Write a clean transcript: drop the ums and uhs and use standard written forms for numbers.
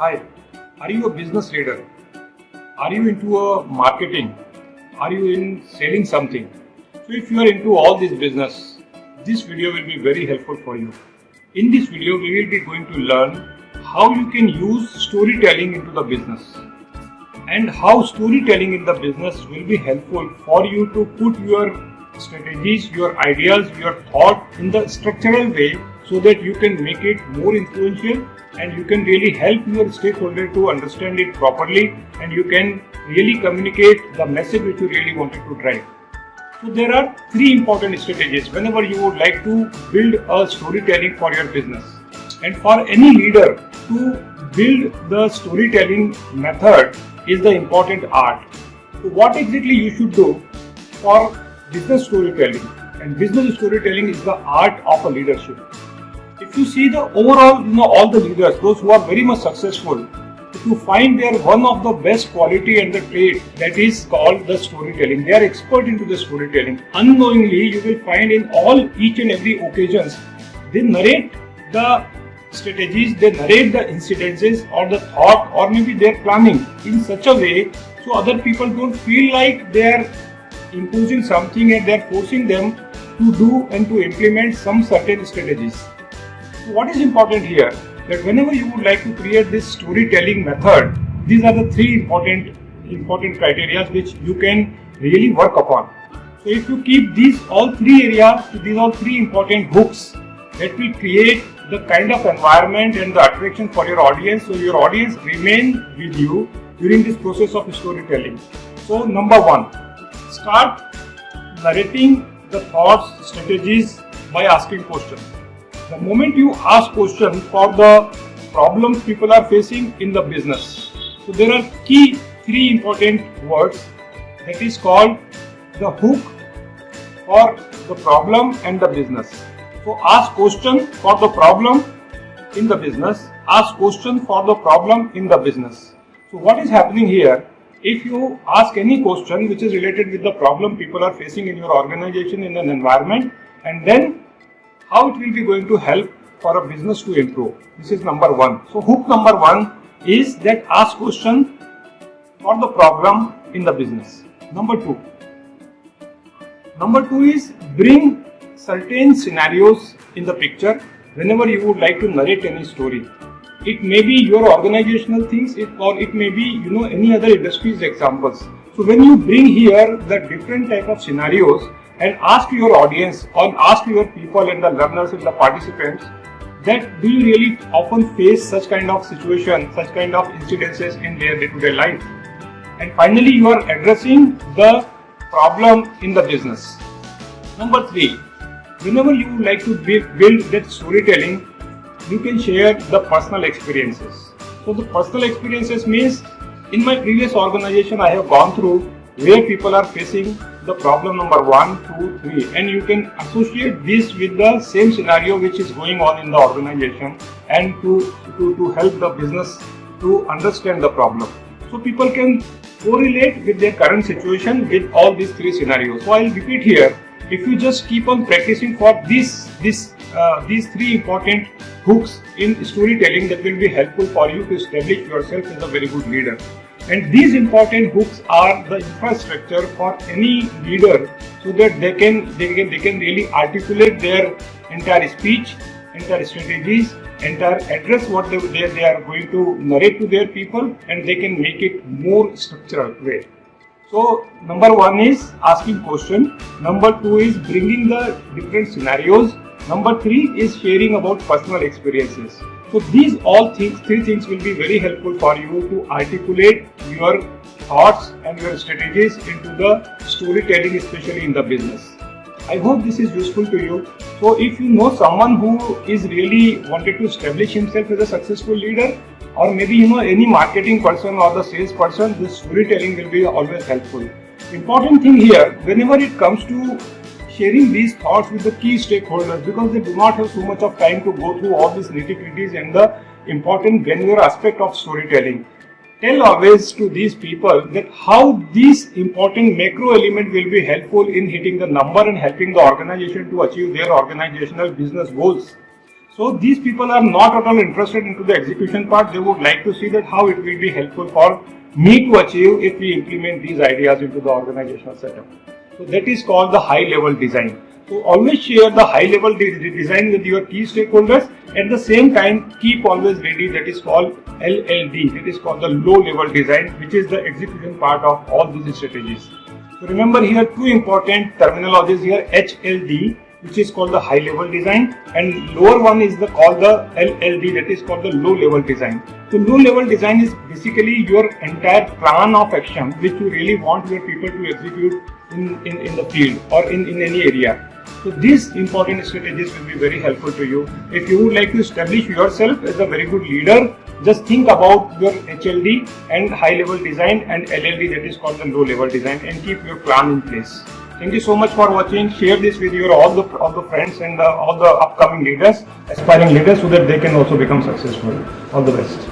Hi, are you a business leader? Are you into a marketing? Are you in selling something? So if you are into all this business, this video will be very helpful for you. In this video, we will be going to learn how you can use storytelling into the business and how storytelling in the business will be helpful for you to put your strategies, your ideas, your thought in the structural way so that you can make it more influential and you can really help your stakeholder to understand it properly and you can really communicate the message which you really wanted to drive. So there are three important strategies whenever you would like to build a storytelling for your business. And for any leader to build the storytelling method is the important art. So what exactly you should do for business storytelling? And business storytelling is the art of a leadership. If you see the overall, all the leaders, those who are very much successful, if you find their one of the best quality and the trait that is called the storytelling. They are expert into the storytelling. Unknowingly, you will find in each and every occasions, they narrate the strategies, they narrate the incidences or the thought or maybe their planning in such a way so other people don't feel like they are imposing something and they are forcing them to do and to implement some certain strategies. So what is important here? That whenever you would like to create this storytelling method, these are the three important criteria which you can really work upon. So if you keep these all three areas, these all three important hooks, that will create the kind of environment and the attraction for your audience, so your audience remain with you during this process of storytelling. So number one, start narrating the thoughts, strategies by asking questions. The moment you ask questions for the problems people are facing in the business, so there are three important words that is called the hook for the problem and the business. So ask question for the problem in the business, ask question for the problem in the business. So what is happening here? If you ask any question which is related with the problem people are facing in your organization, in an environment, and then how it will be going to help for a business to improve. This is number one. So hook number one is that ask question for the problem in the business. Number two is bring certain scenarios in the picture whenever you would like to narrate any story. It may be your organizational things or it may be any other industry's examples. So when you bring here the different type of scenarios and ask your audience or ask your people and the learners and the participants that do you really often face such kind of situation, such kind of incidences in their day-to-day life. And finally you are addressing the problem in the business. Number three, whenever you would like to build that storytelling, you can share the personal experiences. So the personal experiences means in my previous organization I have gone through where people are facing the problem number 1, 2, 3 and you can associate this with the same scenario which is going on in the organization and to help the business to understand the problem. So people can correlate with their current situation with all these three scenarios. So I'll repeat here. If you just keep on practicing for these three important hooks in storytelling, that will be helpful for you to establish yourself as a very good leader. And these important hooks are the infrastructure for any leader so that they can really articulate their entire speech, entire strategies, entire address what they are going to narrate to their people and they can make it more structural way. So number one is asking question, number two is bringing the different scenarios, number three is sharing about personal experiences. So these three things will be very helpful for you to articulate your thoughts and your strategies into the storytelling, especially in the business. I hope this is useful to you. So if you know someone who is really wanted to establish himself as a successful leader, or maybe any marketing person or the sales person, this storytelling will be always helpful. Important thing here, whenever it comes to sharing these thoughts with the key stakeholders, because they do not have so much of time to go through all these nitty-gritties and the important granular aspect of storytelling. Tell always to these people that how these important macro element will be helpful in hitting the number and helping the organization to achieve their organizational business goals. So these people are not at all interested into the execution part. They would like to see that how it will be helpful for me to achieve if we implement these ideas into the organizational setup. So that is called the high level design. So always share the high level design with your key stakeholders. At the same time, keep always ready, that is called LLD, that is called the low level design, which is the execution part of all these strategies. So remember here two important terminologies here, HLD, which is called the high level design, and lower one is called the LLD, that is called the low level design. So low level design is basically your entire plan of action which you really want your people to execute in the field or in any area. So these important strategies will be very helpful to you. If you would like to establish yourself as a very good leader, just think about your HLD and high level design and LLD, that is called the low level design, and keep your plan in place. Thank you so much for watching. Share this with your all the friends and all the upcoming leaders, aspiring leaders, so that they can also become successful. All the best.